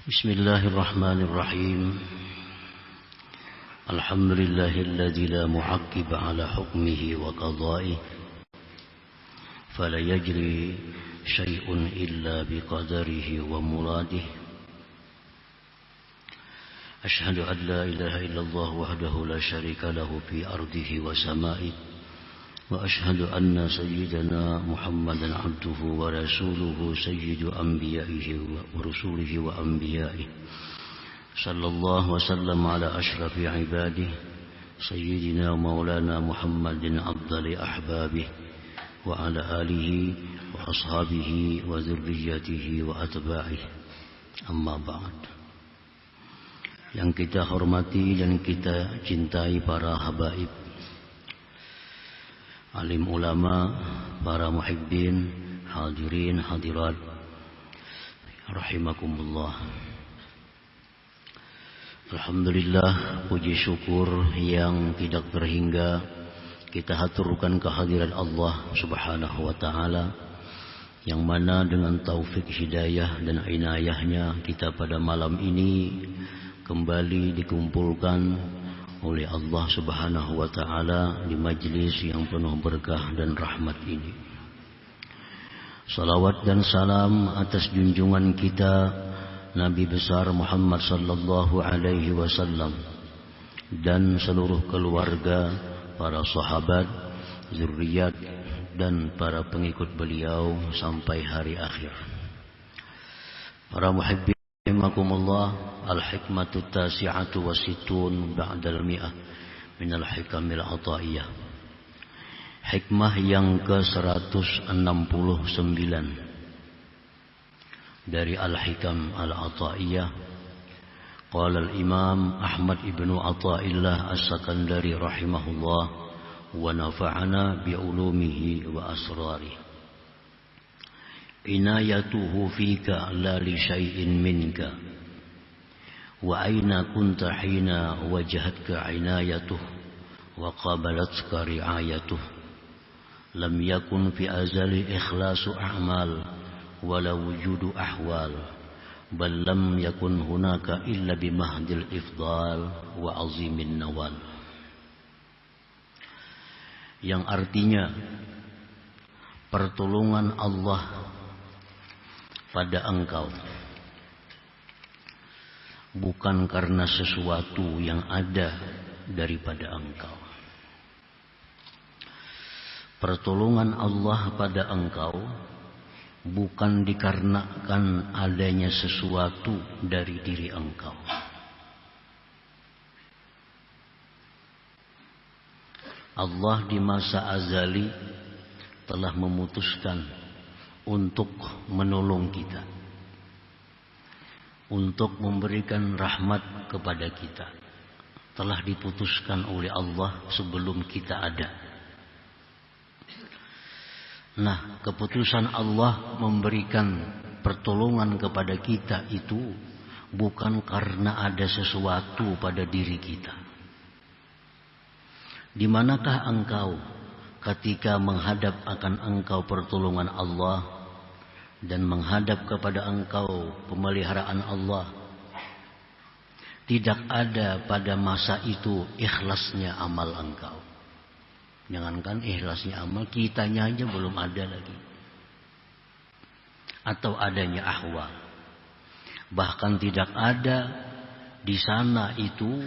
بسم الله الرحمن الرحيم. الحمد لله الذي لا معقب على حكمه وقضائه، فلا يجري شيء إلا بقدره ومراده. أشهد أن لا إله إلا الله وحده لا شريك له في أرضه وسمائه، وأشهد أن سيدنا محمدا عبده ورسوله سيد أنبيائه ورسوله وأنبيائه، صلى الله وسلم على أشرف عباده سيدنا مولانا محمد أفضل أحبابه، وعلى آله وأصحابه وذريته وأتباعه. أما بعد. Yang kita hormati dan kita cintai para habaib, alim ulama, para muhibbin, hadirin, hadirat, rahimakumullah. Alhamdulillah, puji syukur yang tidak terhingga kita haturkan kehadiran Allah Subhanahu wa ta'ala, yang mana dengan taufik hidayah dan inayahnya kita pada malam ini kembali dikumpulkan oleh Allah Subhanahu wa ta'ala di majlis yang penuh berkah dan rahmat ini. Salawat dan salam atas junjungan kita Nabi besar Muhammad sallallahu alaihi wasallam dan seluruh keluarga, para sahabat, zuriat dan para pengikut beliau sampai hari akhir. Para muhibbin rahimakumullah, al-hikmatu tasi'atu wa sittun ba'dal mi'ah minal hikamil ata'iyah. Hikmah yang ke-169 dari al-hikam al-ata'iyah. Qala al-imam Ahmad ibnu Ata'illah as-Sakandari rahimahullah wa nafa'ana bi'ulumihi wa asrarihi. Inayatuhu fika la li syai'in minka, wa aina kunta hina wajahatka inayatuh wa qabalatka riayatuh. Lam yakun fi azali ikhlasu a'mal wala wujudu ahwal, bal lam yakun hunaka illa bimahdil ifdal wa azimin nawal. Yang artinya, pertolongan Allah pada engkau bukan karena sesuatu yang ada daripada engkau. Pertolongan Allah pada engkau bukan dikarenakan adanya sesuatu dari diri engkau. Allah di masa azali telah memutuskan untuk menolong kita, untuk memberikan rahmat kepada kita, telah diputuskan oleh Allah sebelum kita ada. Nah, keputusan Allah memberikan pertolongan kepada kita itu bukan karena ada sesuatu pada diri kita. Di manakah engkau ketika menghadap akan engkau pertolongan Allah dan menghadap kepada engkau pemeliharaan Allah? Tidak ada pada masa itu ikhlasnya amal engkau. Jangankan ikhlasnya amal, kitanya aja belum ada lagi. Atau adanya ahwal. Bahkan tidak ada di sana itu,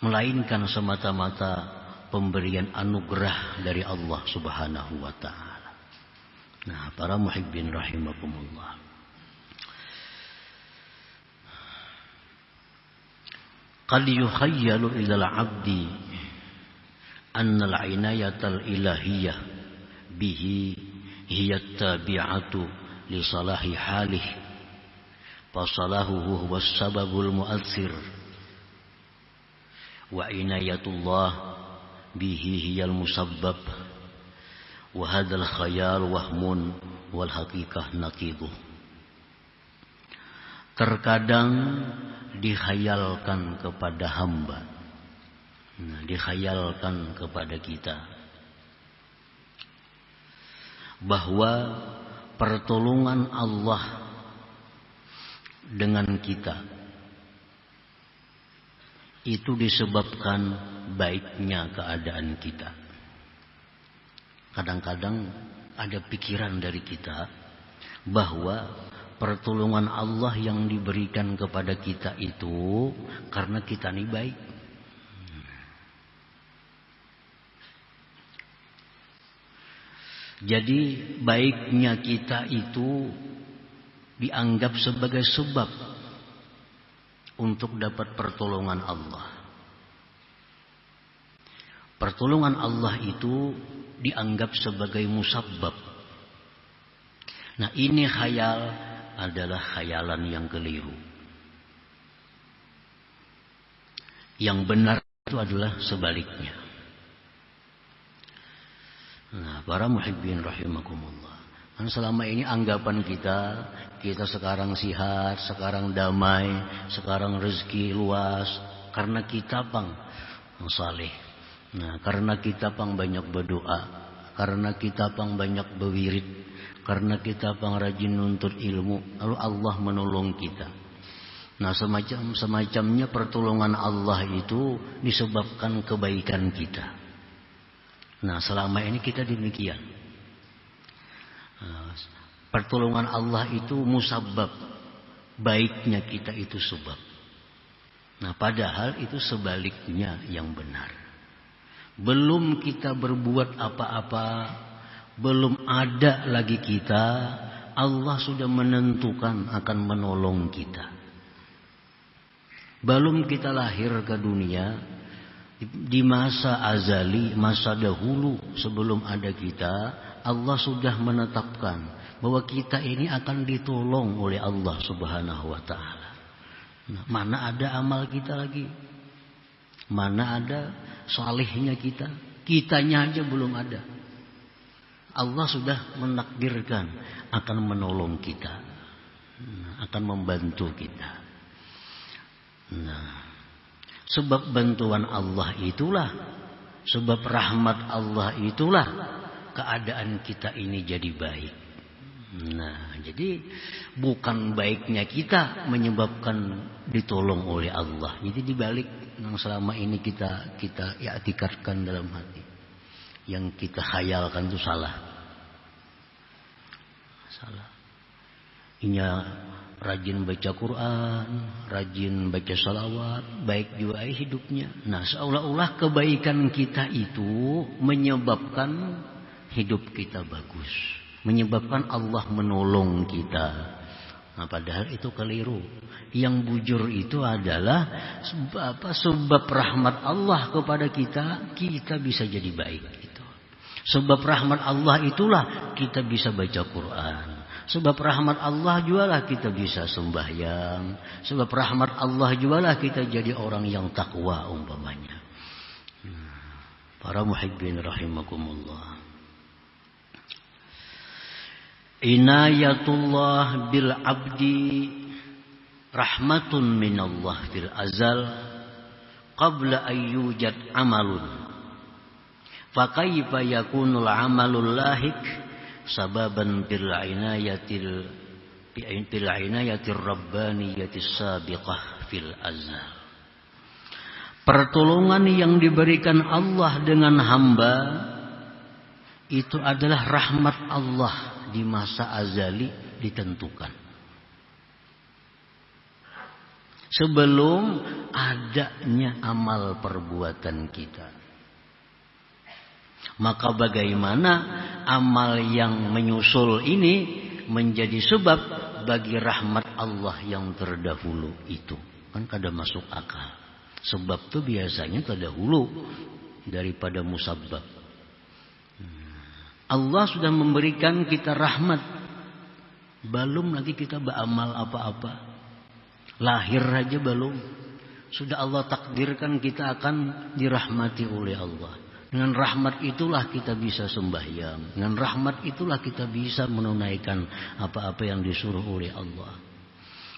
melainkan semata-mata pemberian anugerah dari Allah Subhanahu wa ta'ala. Nah, para muhibbin rahimakumullah, qad yukhayyalu ilal abdi anna al-inayatal ilahiyah bihi hiya tabi'atu li salahi halih, fa salahuhu huwa sababul mu'athir, wa inayatullah bihi hiyal musabbab, wa hadzal khayal wahmun wal haqiqah naqiduh. Terkadang dikhayalkan kepada hamba, dikhayalkan kepada kita bahwa pertolongan Allah dengan kita itu disebabkan baiknya keadaan kita. Kadang-kadang ada pikiran dari kita bahwa pertolongan Allah yang diberikan kepada kita itu karena kita ini baik. Jadi baiknya kita itu dianggap sebagai sebab untuk dapat pertolongan Allah. Pertolongan Allah itu dianggap sebagai musabbab. Nah, ini khayal adalah khayalan yang keliru. Yang benar itu adalah sebaliknya. Nah, para muhibbin rahimakumullah. Kan selama ini anggapan kita sekarang sihat, sekarang damai, sekarang rezeki luas karena kita saleh. Nah, karena kita banyak berdoa, karena kita banyak berwirid, karena kita rajin nuntut ilmu, lalu Allah menolong kita. Nah, semacamnya pertolongan Allah itu disebabkan kebaikan kita. Nah, selama ini kita demikian. Pertolongan Allah itu musabbab, baiknya kita itu sebab. Nah, padahal itu sebaliknya yang benar. Belum kita berbuat apa-apa, belum ada lagi kita, Allah sudah menentukan akan menolong kita. Belum kita lahir ke dunia, di masa azali, masa dahulu sebelum ada kita, Allah sudah menetapkan bahwa kita ini akan ditolong oleh Allah Subhanahu wa taala. Nah, mana ada amal kita lagi? Mana ada salihnya kita? Kitanya aja belum ada. Allah sudah menakdirkan akan menolong kita. Akan membantu kita. Nah, sebab bantuan Allah itulah, sebab rahmat Allah itulah keadaan kita ini jadi baik. Nah, jadi bukan baiknya kita menyebabkan ditolong oleh Allah. Jadi dibalik yang selama ini kita i'tikadkan dalam hati, yang kita khayalkan itu salah. Inya rajin baca Quran, rajin baca salawat, baik juga hidupnya. Nah, seolah-olah kebaikan kita itu menyebabkan hidup kita bagus, menyebabkan Allah menolong kita. Nah, padahal itu keliru. Yang bujur itu adalah sebab rahmat Allah kepada kita bisa jadi baik. Gitu. Sebab rahmat Allah itulah kita bisa baca Quran. Sebab rahmat Allah jualah kita bisa sembahyang. Sebab rahmat Allah jualah kita jadi orang yang takwa umpamanya. Para muhibbin rahimakumullah. Inayatullah bil abdi rahmatun minallah fil azal qabla ayyujad amalun. Fakaifa yakunul amalul lahik sababan bil inayatir rabbaniyatis sabiqah fil azal. Pertolongan yang diberikan Allah dengan hamba itu adalah rahmat Allah di masa azali ditentukan. Sebelum adanya amal perbuatan kita. Maka bagaimana amal yang menyusul ini menjadi sebab bagi rahmat Allah yang terdahulu itu. Kan kada masuk akal. Sebab itu biasanya terdahulu daripada musabbab. Allah sudah memberikan kita rahmat. Belum lagi kita beramal apa-apa. Lahir aja belum. Sudah Allah takdirkan kita akan dirahmati oleh Allah. Dengan rahmat itulah kita bisa sembahyang. Dengan rahmat itulah kita bisa menunaikan apa-apa yang disuruh oleh Allah.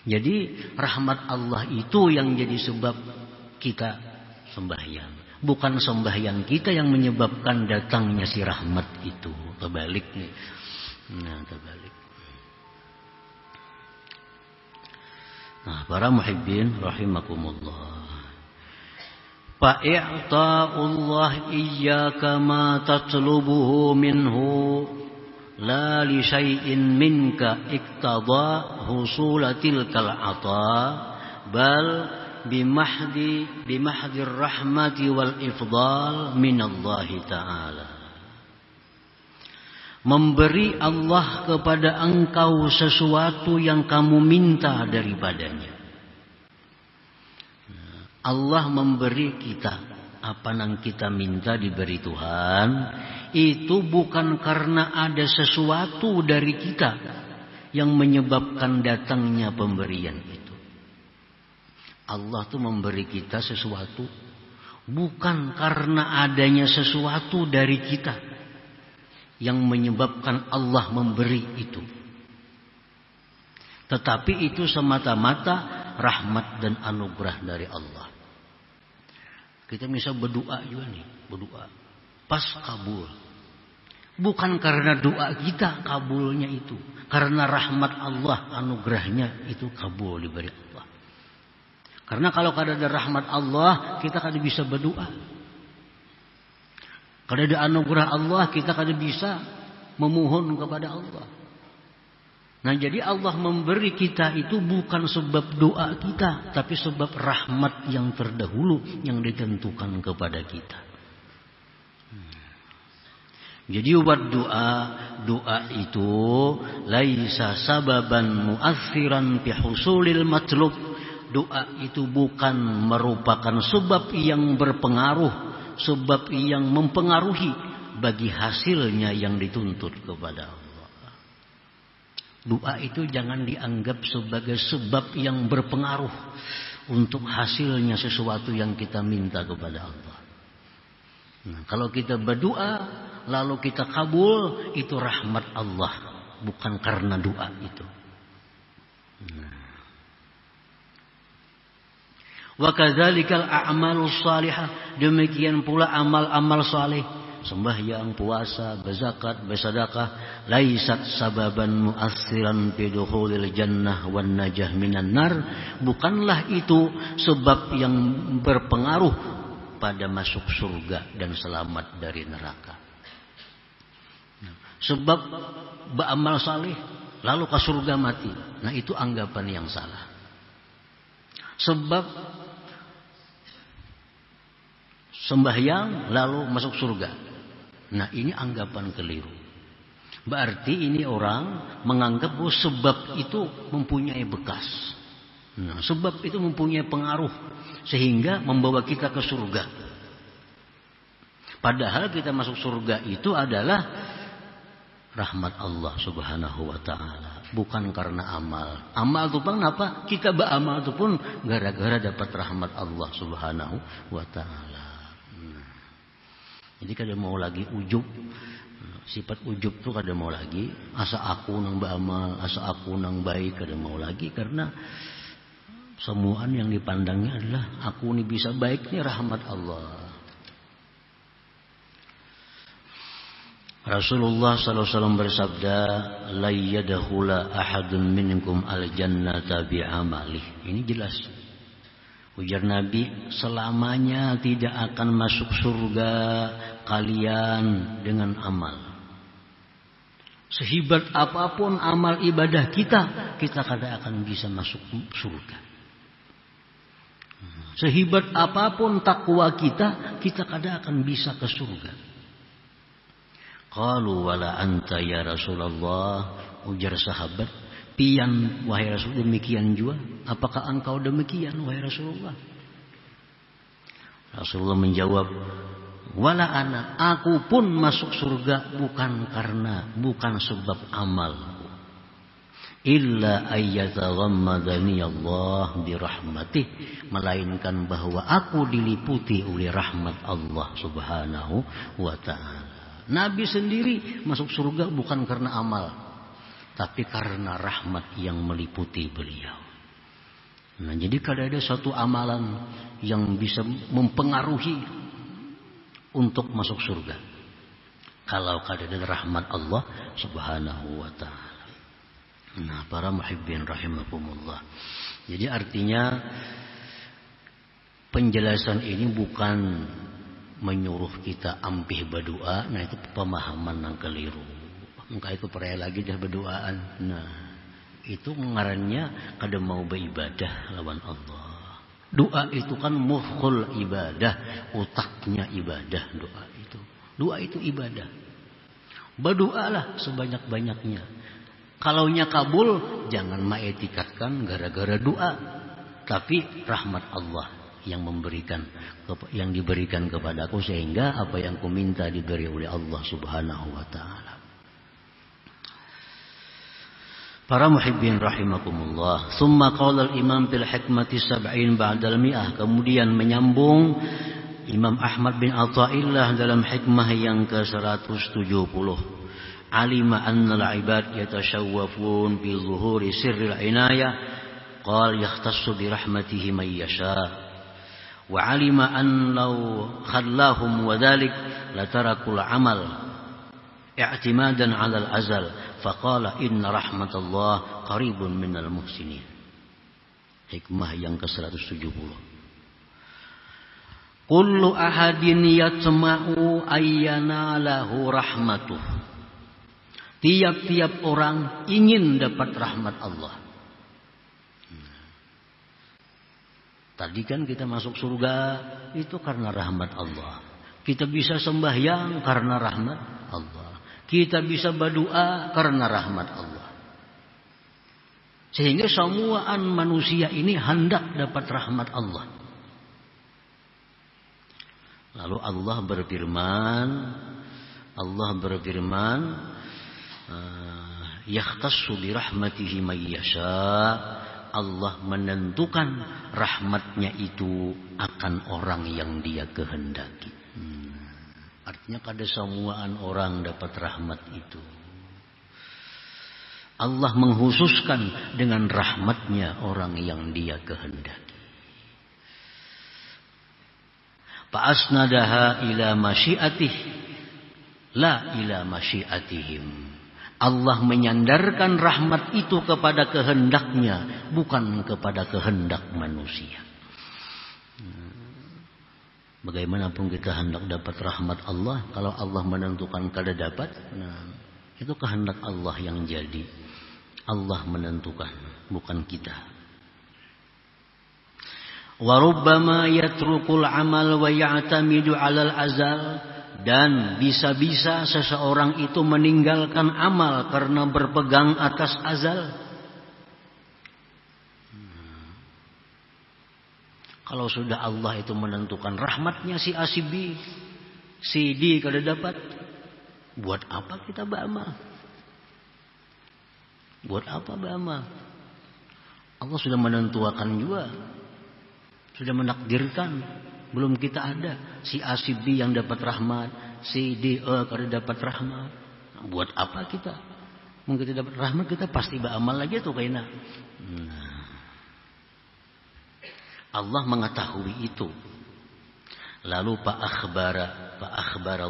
Jadi rahmat Allah itu yang jadi sebab kita sembahyang. Bukan sembahyang kita yang menyebabkan datangnya si rahmat itu. Terbalik nih. Nah, terbalik. Nah, para muhibbin rahimakumullah. Fa'i'ta'ullah iyyaka ma tatlubuhu minhu la li syai'in minka iqtada husulatil kal'ata bal bimahdir rahmati wal ifdal minallahi ta'ala. Memberi Allah kepada engkau sesuatu yang kamu minta daripadanya. Allah memberi kita apa yang kita minta diberi Tuhan, itu bukan karena ada sesuatu dari kita yang menyebabkan datangnya pemberian itu. Allah tuh memberi kita sesuatu bukan karena adanya sesuatu dari kita yang menyebabkan Allah memberi itu. Tetapi itu semata-mata rahmat dan anugerah dari Allah. Kita bisa berdoa juga nih, berdoa. Pas kabul. Bukan karena doa kita kabulnya itu. Karena rahmat Allah, anugerahnya itu kabul diberi Allah. Karena kalau ada rahmat Allah, kita kan bisa berdoa. Kalau ada anugerah Allah, kita kan bisa memohon kepada Allah. Nah, jadi Allah memberi kita itu bukan sebab doa kita, tapi sebab rahmat yang terdahulu yang ditentukan kepada kita. Jadi buat doa itu laisa sababan mu'assiran fi husulil matlub. Doa itu bukan merupakan sebab yang berpengaruh, sebab yang mempengaruhi bagi hasilnya yang dituntut kepada Allah. Doa itu jangan dianggap sebagai sebab yang berpengaruh untuk hasilnya sesuatu yang kita minta kepada Allah. Nah, kalau kita berdoa lalu kita kabul, itu rahmat Allah, bukan karena doa itu. Wa kadzalikal a'malus salihah, demikian pula amal-amal saleh, sembahyang, puasa, berzakat, bersedekah, laisat sababan mu'assiran fi dukhulil jannah wan najah minan nar, bukanlah itu sebab yang berpengaruh pada masuk surga dan selamat dari neraka. Sebab beramal saleh lalu ke surga mati, nah itu anggapan yang salah. Sebab sembahyang lalu masuk surga, nah ini anggapan keliru. Berarti ini orang menganggap bahwa sebab itu mempunyai bekas. Nah, sebab itu mempunyai pengaruh sehingga membawa kita ke surga. Padahal kita masuk surga itu adalah rahmat Allah Subhanahu wa ta'ala, bukan karena amal. Amal itu pun apa? Kita beramal itu pun gara-gara dapat rahmat Allah Subhanahu wa ta'ala. Jadi kada mau lagi ujub. Sifat ujub itu kada mau lagi. Asa aku nang beramal, asa aku nang baik, kada mau lagi. Karena semuaan yang dipandangnya adalah aku ini bisa baik, ini rahmat Allah. Rasulullah SAW bersabda, la yadkhula ahadun minkum al-jannata bi'amalih. Ini jelas. Ujar Nabi, selamanya tidak akan masuk surga kalian dengan amal. Sehebat apapun amal ibadah kita, kita kada akan bisa masuk surga. Sehebat apapun takwa kita, kita kada akan bisa ke surga. Qalu wala anta ya Rasulullah, ujar sahabat, pian wahai Rasul demikian juga? Apakah engkau demikian wahai Rasulullah? Rasulullah menjawab, wala ana, aku pun masuk surga bukan sebab amalku. Illa ayyataghammadani Allah birahmatih, melainkan bahwa aku diliputi oleh rahmat Allah Subhanahu wa ta'ala. Nabi sendiri masuk surga bukan karena amal, tapi karena rahmat yang meliputi beliau. Nah, jadi kalau ada suatu amalan yang bisa mempengaruhi untuk masuk surga, kalau ada rahmat Allah Subhanahu wa ta'ala. Nah, para muhibbin rahimakumullah. Jadi artinya penjelasan ini bukan menyuruh kita ampih berdoa. Nah, itu pemahaman yang keliru. Engkau itu peraya lagi dah berdoaan. Nah, itu ngarannya kada mau beribadah lawan Allah. Doa itu kan mukhul ibadah, otaknya ibadah doa itu. Doa itu ibadah. Berdoalah sebanyak-banyaknya. Kalaunya kabul, jangan maetikatkan gara-gara doa, tapi rahmat Allah yang diberikan kepadaku, sehingga apa yang ku minta diberi oleh Allah Subhanahu wa taala. Para muhibbin rahimakumullah. Summa qala al-Imam fil hikmati sab'in ba'dal mi'ah. Kemudian menyambung Imam Ahmad bin Athaillah dalam hikmah yang ke-170. Alima anna al-ibad yatashawwafun bi zuhuri sirri al-inayah qal yakhtassu bi rahmatihi man yasha wa alima an law khallahum wa dhalik la tarakul amal i'timadan 'ala al-azal faqala inna rahmatallah qaribun minal muhsinin. Hikmah yang ke-170. Kullu ahadin yatma'u ayyana lahu rahmatuh. Tiap-tiap orang ingin dapat rahmat Allah. Tadi kan kita masuk surga itu karena rahmat Allah. Kita bisa sembahyang karena rahmat Allah. Kita bisa berdoa karena rahmat Allah. Sehingga semuaan manusia ini hendak dapat rahmat Allah. Lalu Allah berfirman, yakhtassu bi rahmatihi may yasha. Allah menentukan rahmatnya itu akan orang yang Dia kehendaki. Artinya kada semuaan orang dapat rahmat itu. Allah menghususkan dengan rahmatnya orang yang Dia kehendaki. Fa'asnadaha ila masyiatih la ila masyiatihim. Allah menyandarkan rahmat itu kepada kehendaknya, bukan kepada kehendak manusia. Bagaimanapun kita hendak dapat rahmat Allah, kalau Allah menentukan kada dapat, itu kehendak Allah yang jadi. Allah menentukan, bukan kita. Wa rubbama yatrukul amal wa ya'tamidu 'alal azal. Dan bisa-bisa seseorang itu meninggalkan amal karena berpegang atas azal. Kalau sudah Allah itu menentukan rahmatnya si A, si B, si D kada dapat, buat apa kita beramal? Buat apa beramal? Allah sudah menentukan juga, sudah menakdirkan. Belum kita ada si A, si B yang dapat rahmat, si D, E kada dapat rahmat. Buat apa kita? Mungkin kita dapat rahmat, kita pasti beramal lagi tuh kayaknya. Allah mengetahui itu. Lalu Pak akhbar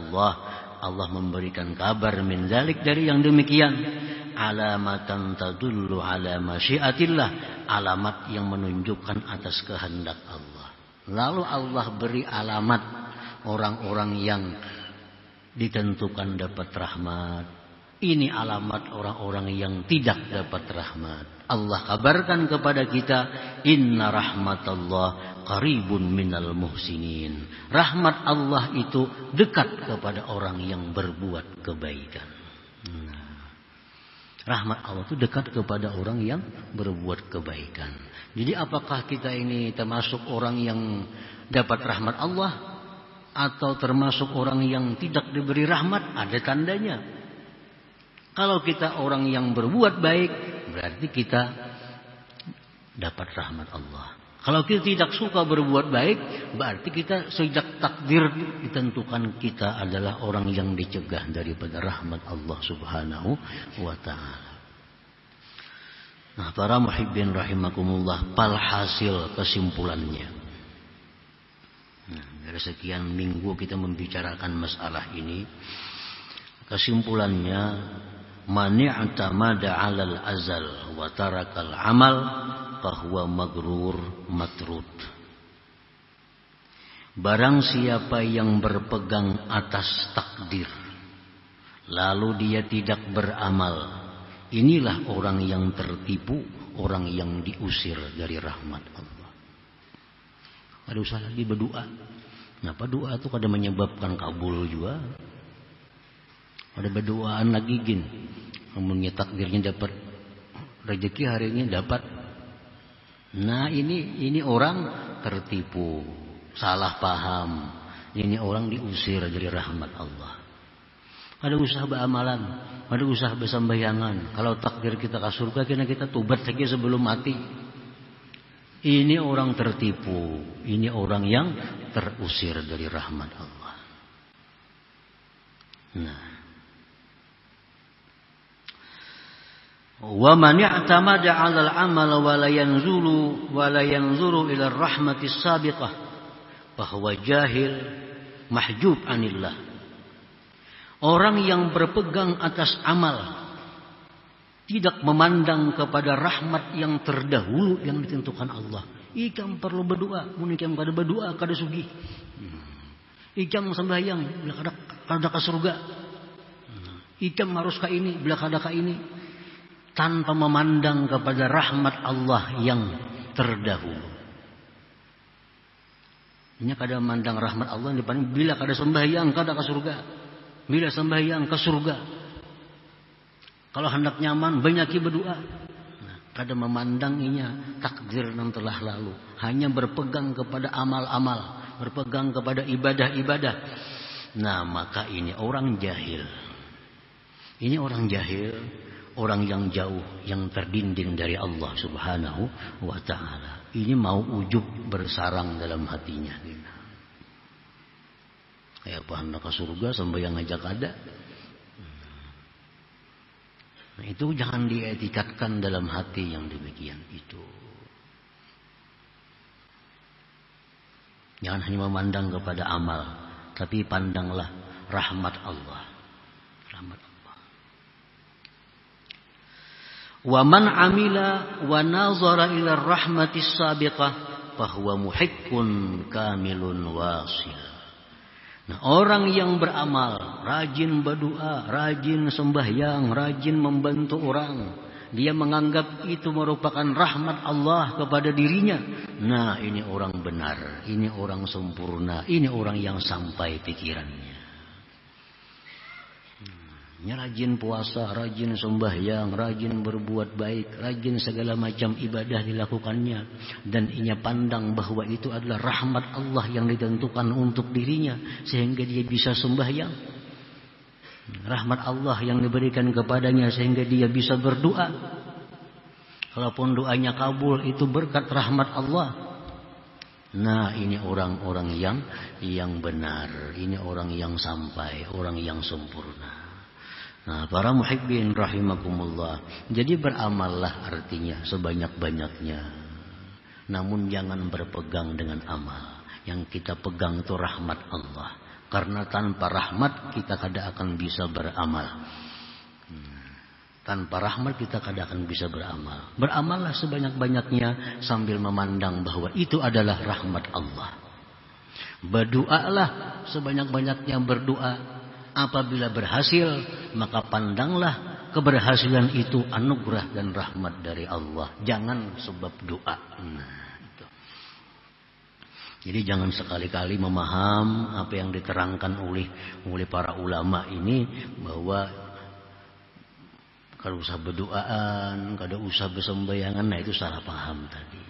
Allah memberikan kabar min zalik, dari yang demikian. Alamatan tadullu ala masyiatillah, alamat yang menunjukkan atas kehendak Allah. Lalu Allah beri alamat orang-orang yang ditentukan dapat rahmat. Ini alamat orang-orang yang tidak dapat rahmat. Allah kabarkan kepada kita, inna rahmatallah qaribun minal muhsinin. Rahmat Allah itu dekat kepada orang yang berbuat kebaikan. Rahmat Allah itu dekat kepada orang yang berbuat kebaikan. Jadi apakah kita ini termasuk orang yang dapat rahmat Allah atau termasuk orang yang tidak diberi rahmat? Ada tandanya. Kalau kita orang yang berbuat baik, berarti kita dapat rahmat Allah. Kalau kita tidak suka berbuat baik, berarti kita sejak takdir ditentukan kita adalah orang yang dicegah daripada rahmat Allah Subhanahu wa ta'ala. Nah, para muhibbin rahimakumullah, palhasil kesimpulannya. Dari sekian minggu kita membicarakan masalah ini. Kesimpulannya, man i'tamada 'alal azal wa tarakal amal fahuwa magrur matrud. Barang siapa yang berpegang atas takdir lalu dia tidak beramal, inilah orang yang tertipu, orang yang diusir dari rahmat Allah. Ada usah lagi berdoa. Kenapa doa itu kadang menyebabkan kabul juga. Ada berdoaan lagi gin, namunnya takdirnya dapat rezeki hari ini dapat. Nah ini orang tertipu, salah paham. Ini orang diusir dari rahmat Allah. Ada usaha beramalan, ada usaha bersembayangan. Kalau takdir kita ke surga, kita tobat saja sebelum mati. Ini orang tertipu, ini orang yang terusir dari rahmat Allah. Nah, wa man i'tamada 'alal 'amal wa la yanzuru ila ar-rahmati as-sabiqah fa huwa jahil mahjub 'anillah. Orang yang berpegang atas amal tidak memandang kepada rahmat yang terdahulu yang ditentukan Allah. Ikam perlu berdoa, mun ikam kada berdoa kada sugih. Ikam sembahyang bila kada ke surga. Ikam harus ka ini bila kada ka ini. Tanpa memandang kepada rahmat Allah yang terdahulu. Ini kada memandang rahmat Allah yang dipandang bila kada sembahyang kada ke surga. Bila sembahyang ke surga. Kalau hendak nyaman banyak berdoa. Nah, kada memandanginya takdir yang telah lalu. Hanya berpegang kepada amal-amal, berpegang kepada ibadah-ibadah. Nah, maka ini orang jahil. Ini orang jahil, orang yang jauh, yang terdinding dari Allah Subhanahu wa taala. Ini mau ujub bersarang dalam hatinya. Kayak apa hendak ke surga sembahyang ajak ada. Nah, itu jangan dietikatkan dalam hati yang demikian itu. Jangan hanya memandang kepada amal, tapi pandanglah rahmat Allah. Rahmat Allah. Wa man amila wa nazara ila rahmatis sabiqah fahuwa muhiqqun kamilun wasil. Nah, orang yang beramal, rajin berdoa, rajin sembahyang, rajin membantu orang, dia menganggap itu merupakan rahmat Allah kepada dirinya. Nah, ini orang benar, ini orang sempurna, ini orang yang sampai pikirannya. Rajin puasa, rajin sembahyang, rajin berbuat baik, rajin segala macam ibadah dilakukannya. Dan ia pandang bahwa itu adalah rahmat Allah yang ditentukan untuk dirinya. Sehingga dia bisa sembahyang. Rahmat Allah yang diberikan kepadanya sehingga dia bisa berdoa. Kalaupun doanya kabul itu berkat rahmat Allah. Nah, ini orang-orang yang benar. Ini orang yang sampai, orang yang sempurna. Nah, para muhibbin rahimakumullah. Jadi beramallah artinya sebanyak-banyaknya. Namun jangan berpegang dengan amal. Yang kita pegang itu rahmat Allah. Karena tanpa rahmat kita kada akan bisa beramal. Tanpa rahmat kita kada akan bisa beramal. Beramallah sebanyak-banyaknya sambil memandang bahwa itu adalah rahmat Allah. Berdoalah sebanyak-banyaknya berdoa. Apabila berhasil, maka pandanglah keberhasilan itu anugerah dan rahmat dari Allah. Jangan sebab doa. Nah, itu. Jadi jangan sekali-kali memaham apa yang diterangkan oleh para ulama ini bahwa kalau usah berdoaan, kada usah bersembayangan, nah itu salah paham tadi.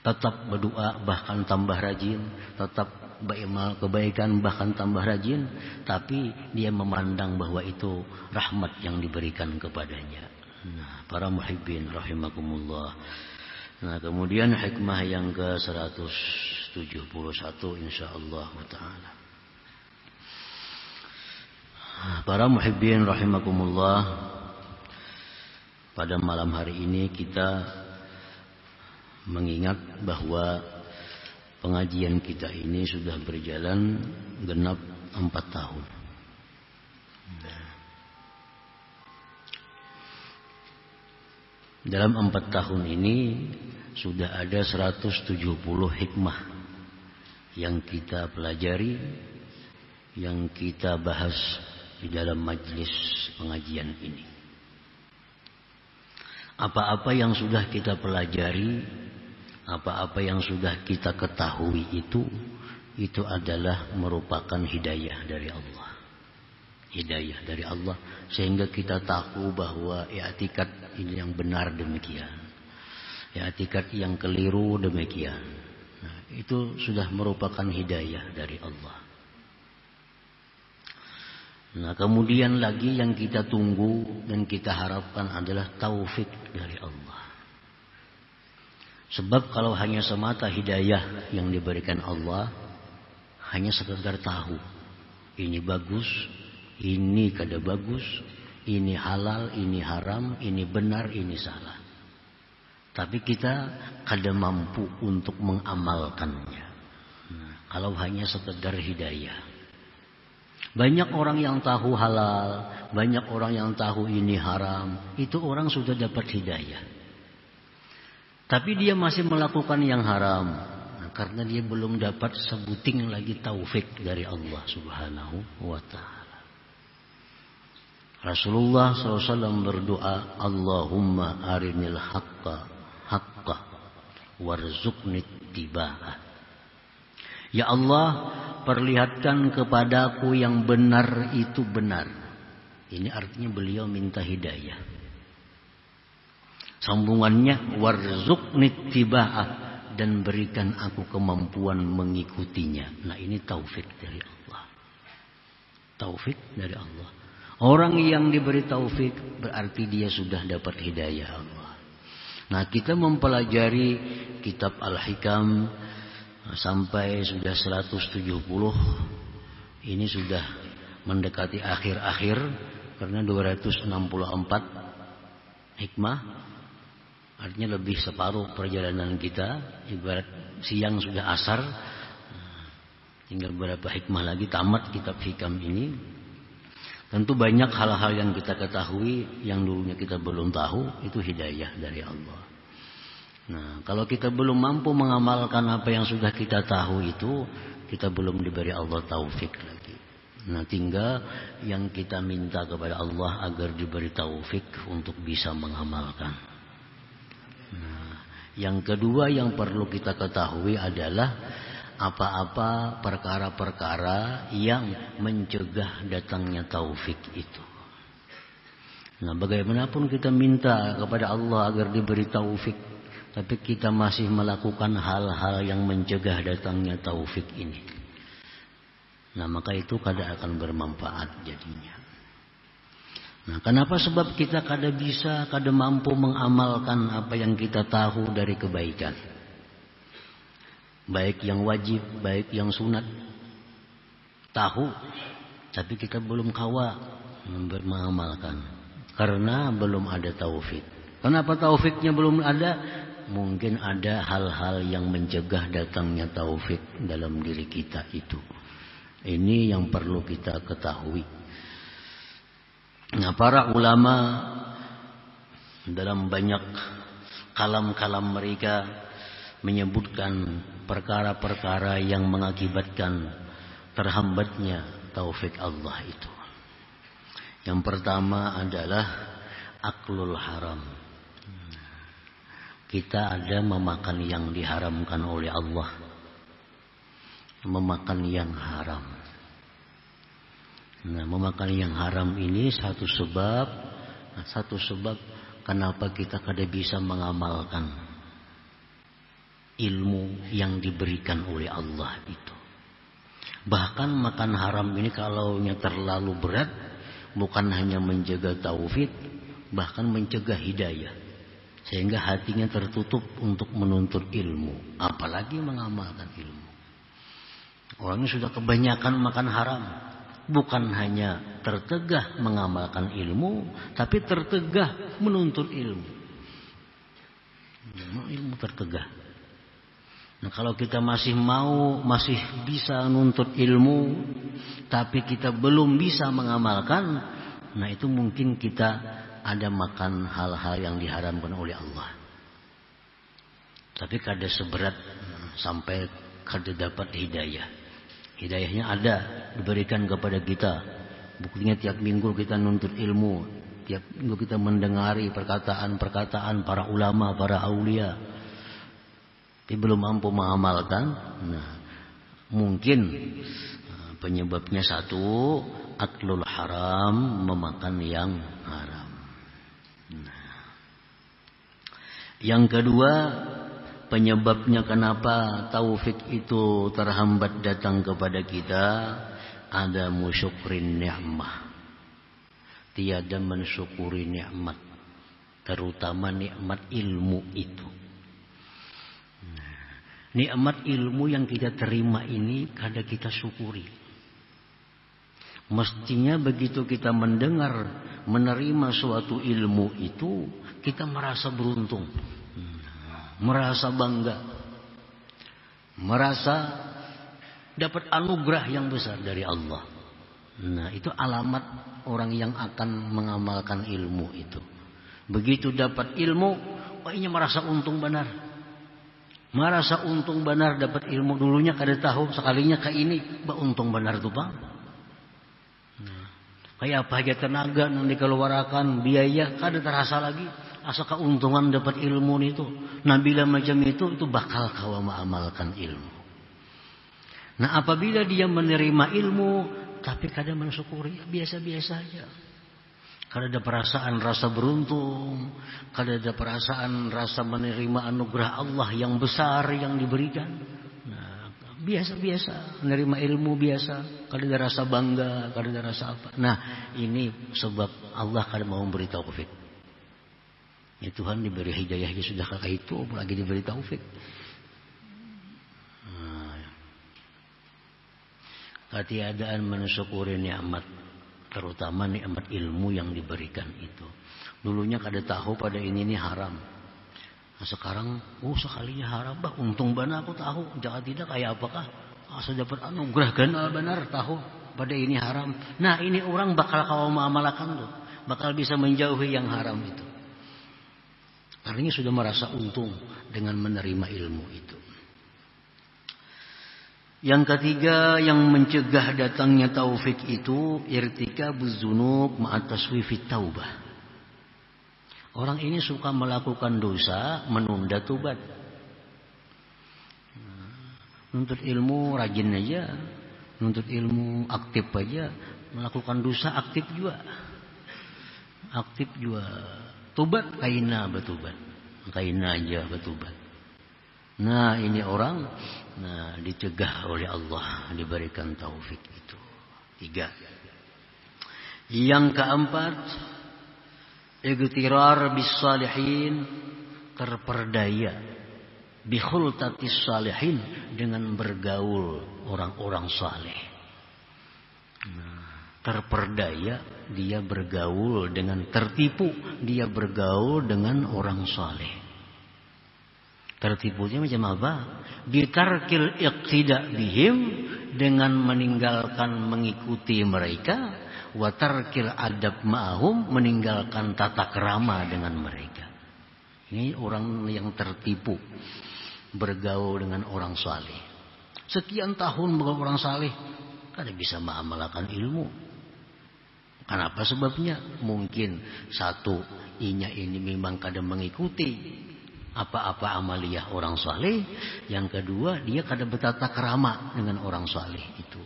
Tetap berdoa bahkan tambah rajin, tetap beramal kebaikan bahkan tambah rajin, tapi dia memandang bahwa itu rahmat yang diberikan kepadanya. Nah, para muhibbin rahimakumullah. Nah, kemudian hikmah yang ke-171 insyaallah taala. Para muhibbin rahimakumullah, pada malam hari ini kita mengingat bahwa pengajian kita ini sudah berjalan genap 4 tahun. Dalam 4 tahun ini sudah ada 170 hikmah yang kita pelajari, yang kita bahas di dalam majelis pengajian ini. Apa-apa yang sudah kita pelajari, apa-apa yang sudah kita ketahui itu adalah merupakan hidayah dari Allah. Hidayah dari Allah sehingga kita tahu bahwa i'tikad ini yang benar demikian, i'tikad yang keliru demikian. Nah, itu sudah merupakan hidayah dari Allah. Nah, kemudian lagi yang kita tunggu dan kita harapkan adalah taufik dari Allah. Sebab kalau hanya semata hidayah yang diberikan Allah, hanya sekedar tahu ini bagus, ini kada bagus, ini halal, ini haram, ini benar, ini salah. Tapi kita kada mampu untuk mengamalkannya. Nah, kalau hanya sekedar hidayah. Banyak orang yang tahu halal, banyak orang yang tahu ini haram, itu orang sudah dapat hidayah. Tapi dia masih melakukan yang haram. Nah, karena dia belum dapat sebuting lagi taufik dari Allah Subhanahu wa ta'ala. Rasulullah SAW berdoa, Allahumma arinil haqqa haqqa warzuqni ittiba'ah. Ya Allah, perlihatkan kepadaku yang benar itu benar. Ini artinya beliau minta hidayah. Sambungannya warzuqni ittiba'ah, dan berikan aku kemampuan mengikutinya. Nah, ini taufik dari Allah. Taufik dari Allah. Orang yang diberi taufik berarti dia sudah dapat hidayah Allah. Nah, kita mempelajari kitab Al-Hikam sampai sudah 170. Ini sudah mendekati akhir-akhir karena 264 hikmah. Artinya lebih separuh perjalanan kita. Ibarat siang sudah asar, tinggal beberapa hikmah lagi tamat kitab Hikam ini. Tentu banyak hal-hal yang kita ketahui yang dulunya kita belum tahu, itu hidayah dari Allah. Nah, kalau kita belum mampu mengamalkan apa yang sudah kita tahu itu, kita belum diberi Allah taufik lagi. Nah, tinggal yang kita minta kepada Allah agar diberi taufik untuk bisa mengamalkan. Nah, yang kedua yang perlu kita ketahui adalah apa-apa perkara-perkara yang mencegah datangnya taufik itu. Nah, bagaimanapun kita minta kepada Allah agar diberi taufik, tapi kita masih melakukan hal-hal yang mencegah datangnya taufik ini. Nah, maka itu kada akan bermanfaat jadinya. Nah, kenapa? Sebab kita kada bisa, kada mampu mengamalkan apa yang kita tahu dari kebaikan. Baik yang wajib, baik yang sunat. Tahu, tapi kita belum kawa mengamalkan. Karena belum ada taufik. Kenapa taufiknya belum ada? Mungkin ada hal-hal yang mencegah datangnya taufik dalam diri kita itu. Ini yang perlu kita ketahui. Nah, para ulama dalam banyak kalam-kalam mereka menyebutkan perkara-perkara yang mengakibatkan terhambatnya taufik Allah itu. Yang pertama adalah aklul haram. Kita ada memakan yang diharamkan oleh Allah, memakan yang haram. Nah, memakan yang haram ini satu sebab kenapa kita kada bisa mengamalkan ilmu yang diberikan oleh Allah itu. Bahkan makan haram ini kalau terlalu berat, bukan hanya menjaga taufik, bahkan mencegah hidayah. Sehingga hatinya tertutup untuk menuntut ilmu, apalagi mengamalkan ilmu. Orangnya sudah kebanyakan makan haram. Bukan hanya tertegah mengamalkan ilmu, tapi tertegah menuntut ilmu. Ilmu tertegah. Nah, kalau kita masih bisa nuntut ilmu, tapi kita belum bisa mengamalkan, nah itu mungkin kita ada makan hal-hal yang diharamkan oleh Allah. Tapi kada seberat sampai kada dapat hidayah. Hidayahnya ada diberikan kepada kita. Buktinya tiap minggu kita nuntut ilmu, tiap minggu kita mendengari perkataan-perkataan para ulama, para aulia. Tapi belum mampu mengamalkan. Nah, mungkin penyebabnya satu, aklul haram, memakan yang haram. Nah, yang kedua, penyebabnya kenapa taufik itu terhambat datang kepada kita, ada musyukrin ni'mah. Tiada mensyukuri nikmat, terutama nikmat ilmu itu. Nikmat ilmu yang kita terima ini kada kita syukuri. Mestinya begitu kita mendengar, menerima suatu ilmu itu, kita merasa beruntung, merasa bangga, merasa dapat anugerah yang besar dari Allah. Nah, itu alamat orang yang akan mengamalkan ilmu itu. Begitu dapat ilmu, ini merasa untung benar. Merasa untung benar dapat ilmu, dulunya kada tahu, sekalinya ke ini, untung benar tuh Bang. Kayak apa aja tenaga yang dikeluarkan, biaya kada terasa lagi. Asa keuntungan dapat ilmu itu. Nah, bila macam itu bakal kau mengamalkan ilmu. Nah, apabila dia menerima ilmu tapi kada mensyukuri, biasa-biasa aja. Kada ada perasaan rasa beruntung, kada ada perasaan rasa menerima anugerah Allah yang besar yang diberikan. Nah, biasa-biasa, menerima ilmu biasa, kada ada rasa bangga, kada ada rasa apa. Nah, ini sebab Allah kada mau memberi taufik. Ya Tuhan diberi hidayahnya sudah kakak itu, apalagi diberi taufik. Ketiadaan mensyukuri nikmat, terutama nikmat ilmu yang diberikan itu. Dulunya kada tahu pada ini haram. Nah, sekarang sekalinya haram, untung benar aku tahu. Jangan tidak kayak apakah asa dapat anugerah ganal benar tahu pada ini haram. Nah, ini orang bakal kau mengamalkan tuh, bakal bisa menjauhi yang haram itu. Artinya sudah merasa untung dengan menerima ilmu itu. Yang ketiga yang mencegah datangnya taufik itu irtikabuz dzunub ma'a taswifit taubah. Orang ini suka melakukan dosa, menunda tobat. Nuntut ilmu rajin aja, nuntut ilmu aktif aja, melakukan dosa aktif juga. Aktif juga. Tobat kaina bertobat. Kaina aja bertobat. Nah, ini orang dicegah oleh Allah, diberikan taufik itu. 3. Yang keempat, igtirar bis salihin, terperdaya bi khultatis salihin, dengan bergaul orang-orang saleh. Terperdaya, dia bergaul dengan, tertipu dia bergaul dengan orang saleh. Tertipunya macam apa? Bitarkil iqtida bihim, dengan meninggalkan mengikuti mereka, wa tarkil adab ma'ahum, meninggalkan tata krama dengan mereka. Ini orang yang tertipu bergaul dengan orang saleh. Sekian tahun bergaul orang saleh, kada bisa mengamalkan ilmu. Kenapa sebabnya? Mungkin satu, ini memang kada mengikuti apa-apa amaliyah orang saleh. Yang kedua, dia kada bertata kerama dengan orang saleh itu.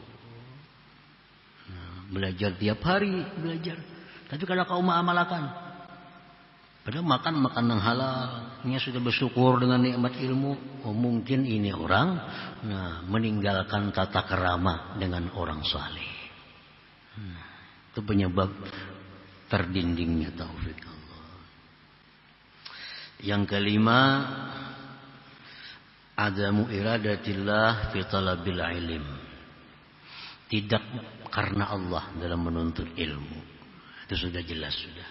Belajar tiap hari, belajar. Tapi kada kau mengamalkan. Padahal makan yang halal, dia sudah bersyukur dengan nikmat ilmu. Mungkin ini orang meninggalkan tata kerama dengan orang saleh. Itu penyebab terdindingnya taufik Allah. Yang kelima, adamu iradatillah fi talabil ilm. Tidak karena Allah dalam menuntut ilmu. Itu sudah jelas sudah.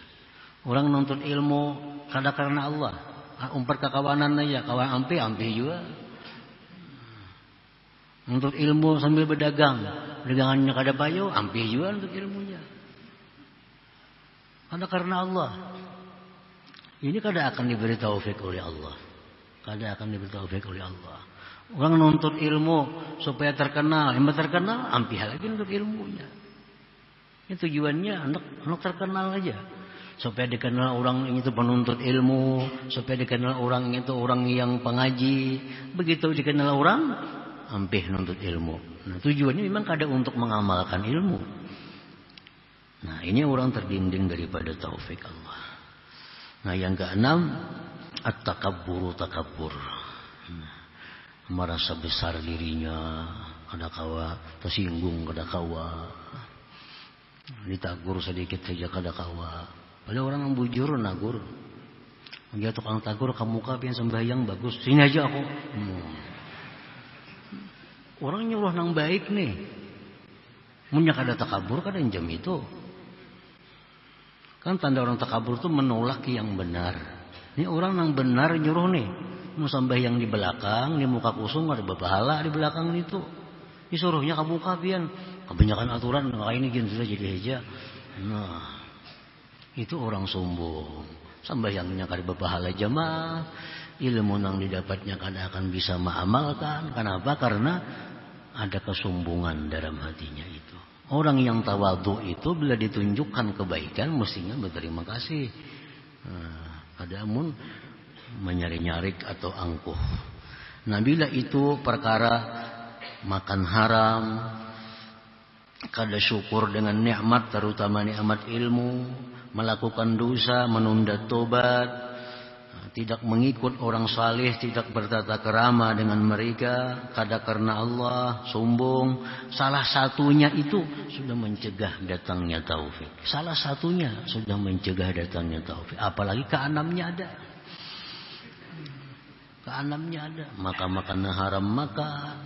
Orang menuntut ilmu kada karena Allah. Umpar kekawanan aja, kawan ampi juga. Menuntut ilmu sambil berdagang, dagangannya kada payo, ampi juga untuk ilmunya. karena Allah. Ini kada akan diberi taufik oleh Allah. Kada akan diberi taufik oleh Allah. Orang nuntut ilmu supaya terkenal, yang terkenal ampih lagi untuk ilmunya. Itu tujuannya anak terkenal aja. Supaya dikenal orang itu penuntut ilmu, supaya dikenal orang itu orang yang pengaji. Begitu dikenal orang, ampih nuntut ilmu. Nah, tujuannya memang kada untuk mengamalkan ilmu. Nah, ini orang terdinding daripada taufik Allah. Nah, yang keenam, at-takabbur. Merasa besar dirinya, kada kawa tersinggung, kada kawa ditagur sedikit saja kada kawa. Padahal orang yang bujur nagur. Dia tukang tagur ke muka pian sembahyang bagus. Sini aja aku. Orang nyuruh nang baik nih. Munya kada takabur kada jam itu. Kan tanda orang takabur itu menolak yang benar. Ini orang yang benar nyuruh nih. Mau sembahyang di belakang, di muka kusung ada bapahala di belakang itu. Disuruhnya ke muka pian. Kebanyakan aturan kayak ini gini sudah jadi aja. Nah, itu orang sombong. Sembahyangnya kada bapahala jamaah. Ilmu yang didapatnya kada akan bisa mengamalkan. Kenapa? Karena ada kesombongan dalam hatinya itu. Orang yang tawadhu itu bila ditunjukkan kebaikan mestinya berterima kasih. Ada amun menyari-nyarik atau angkuh. Nah, bila itu perkara makan haram, kada syukur dengan nikmat, terutama nikmat ilmu, melakukan dosa, menunda tobat, tidak mengikut orang saleh, tidak bertata kerama dengan mereka, kada karena Allah, sombong. Salah satunya itu sudah mencegah datangnya taufik. Salah satunya sudah mencegah datangnya taufik. Apalagi keenamnya ada. Keenamnya ada. Makan haram makan.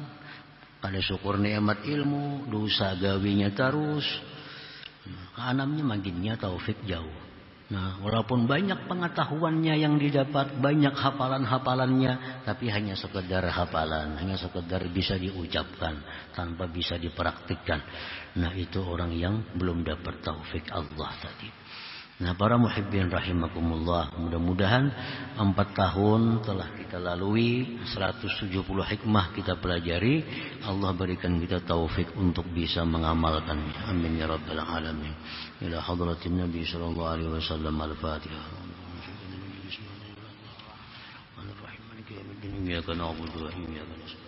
Kada syukur nikmat ilmu, dosa gawinya terus. Keenamnya makinnya taufik jauh. Nah, walaupun banyak pengetahuannya yang didapat, banyak hafalan-hafalannya, tapi hanya sekedar hafalan, hanya sekedar bisa diucapkan tanpa bisa dipraktikkan. Nah, itu orang yang belum dapat taufik Allah tadi. Nah, para muhibbin rahimakumullah, mudah-mudahan 4 tahun telah kita lalui, 170 hikmah kita pelajari. Allah berikan kita taufik untuk bisa mengamalkannya. Amin ya rabbal alamin. Ila hadratin Nabi sallallahu alaihi wasallam. Al-Fatihah. Iyyaka na'budu wa iyyaka nasta'in.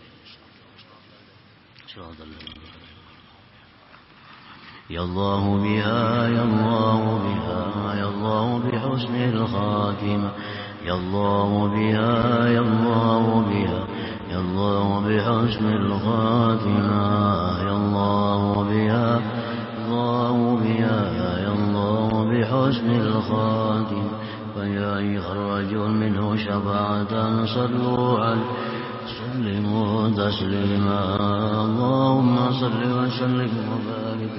يا الله بها يا الله بها يا الله بحسن الخاتمة يا الله بها يا الله بها يا الله بحسن الخاتمة يا الله بها الله بها يا الله بحسن الخاتمة فيا أيها الرجل منه شفاعة صلوا عليه سلموا تسليما اللهم صل وسلم وبارك